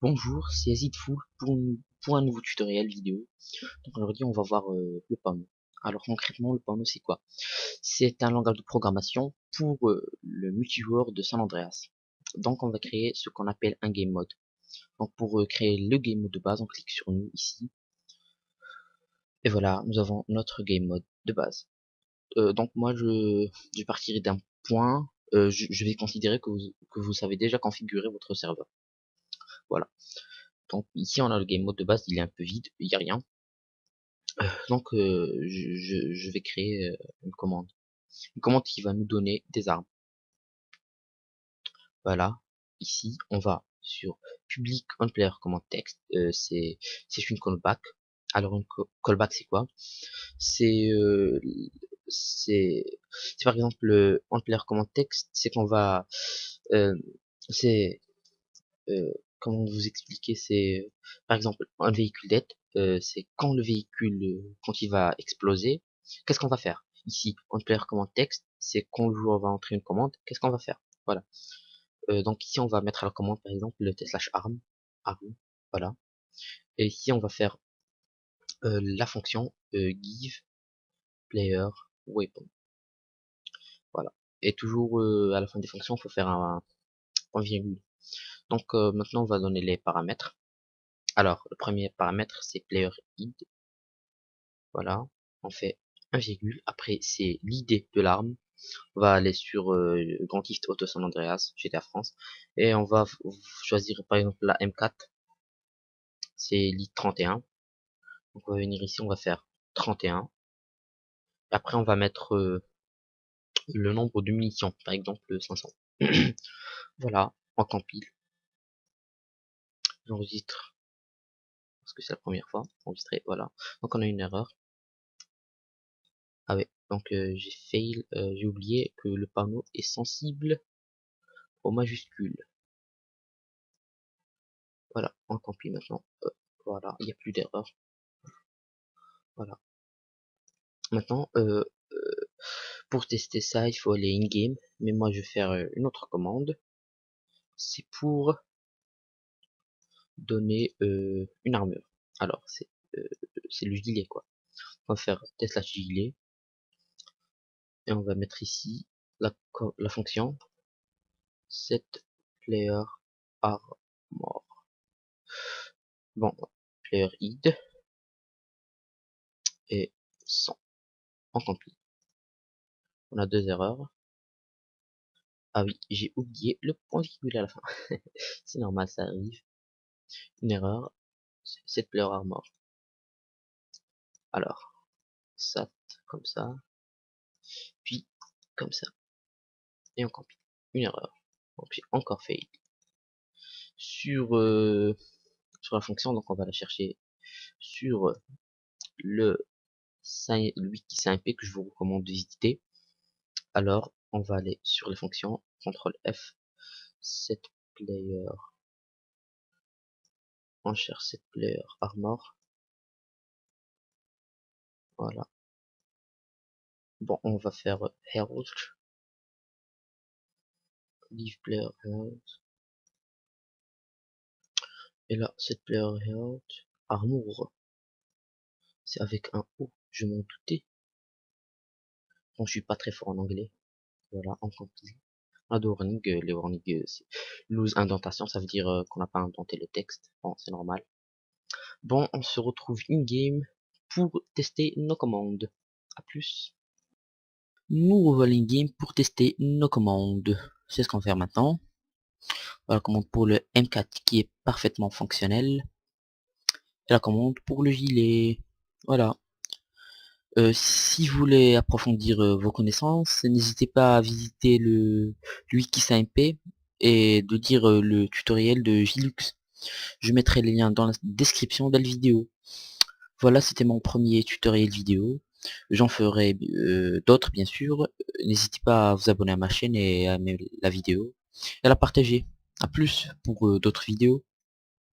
Bonjour, c'est Azidful pour un nouveau tutoriel vidéo. Donc aujourd'hui on va voir le panneau. Alors concrètement le panneau c'est quoi? C'est un langage de programmation pour le multijoueur de San Andreas. Donc on va créer ce qu'on appelle un game mode. Donc pour créer le game mode de base, on clique sur nous ici. Et voilà, nous avons notre game mode de base. Donc moi je partirai d'un point, je vais considérer que vous savez déjà configurer votre serveur. Voilà. Donc ici on a le game mode de base, il est un peu vide, il n'y a rien. Donc je vais créer une commande qui va nous donner des armes. Voilà, ici on va sur public on player command text, c'est une callback. Alors une callback c'est quoi? C'est c'est c'est par exemple on player command text, c'est qu'on va euh, c'est comment vous expliquer, c'est par exemple un véhicule d'aide, c'est quand le véhicule, quand il va exploser, qu'est-ce qu'on va faire? Ici, on player command text, c'est quand le joueur va entrer une commande, qu'est-ce qu'on va faire? Voilà. Donc ici, on va mettre à la commande par exemple le t/arm, voilà. Et ici, on va faire la fonction give player weapon, voilà. Et toujours à la fin des fonctions, il faut faire un point virgule. Donc maintenant, on va donner les paramètres. Alors, le premier paramètre, c'est player id. Voilà, on fait un virgule. Après, c'est l'idée de l'arme. On va aller sur Grand Theft Auto San Andreas, GTA France. Et on va choisir par exemple la M4. C'est l'id 31. Donc on va venir ici, on va faire 31. Après, on va mettre le nombre de munitions. Par exemple, 500. Voilà, on compile. J'enregistre. Parce que c'est la première fois. Enregistré, voilà. Donc on a une erreur. Ah ouais, donc j'ai fail, j'ai oublié que le panneau est sensible aux majuscules. Voilà, on compile maintenant. Voilà, il n'y a plus d'erreur. Voilà. Maintenant, pour tester ça, il faut aller in-game. Mais moi, je vais faire une autre commande. C'est pour donner une armure. Alors, c'est le gilet, quoi. On va faire test slash gilet. Et on va mettre ici la fonction set player armor. Bon, player id et 100. On compile. On a deux erreurs. Ah oui, j'ai oublié le point virgule à la fin. C'est normal, ça arrive. Une erreur. Cette player armor. Alors, ça, comme ça. Puis, comme ça. Et on compile. Une erreur. Donc, j'ai encore fail. Sur, sur la fonction, donc on va la chercher sur le wiki 5P que je vous recommande de visiter. Alors, on va aller sur les fonctions, CTRL F, set player, on cherche set player armor. Voilà. Bon, on va faire health, leave player health. Et là, set player health, armor. C'est avec un O, je m'en doutais. Bon, je suis pas très fort en anglais. Voilà, on compile. De warning, les warnings, c'est lose indentation, ça veut dire qu'on n'a pas indenté le texte. Bon, c'est normal. Bon, on se retrouve in-game pour tester nos commandes. A plus. Nous revoilà in-game pour tester nos commandes. C'est ce qu'on va faire maintenant. Voilà la commande pour le M4 qui est parfaitement fonctionnel. Et la commande pour le gilet. Voilà. Si vous voulez approfondir vos connaissances, n'hésitez pas à visiter le wiki 5P et de lire le tutoriel de Gilux. Je mettrai les liens dans la description de la vidéo. Voilà, c'était mon premier tutoriel vidéo. J'en ferai d'autres bien sûr. N'hésitez pas à vous abonner à ma chaîne et à aimer la vidéo et à la partager. A plus pour d'autres vidéos.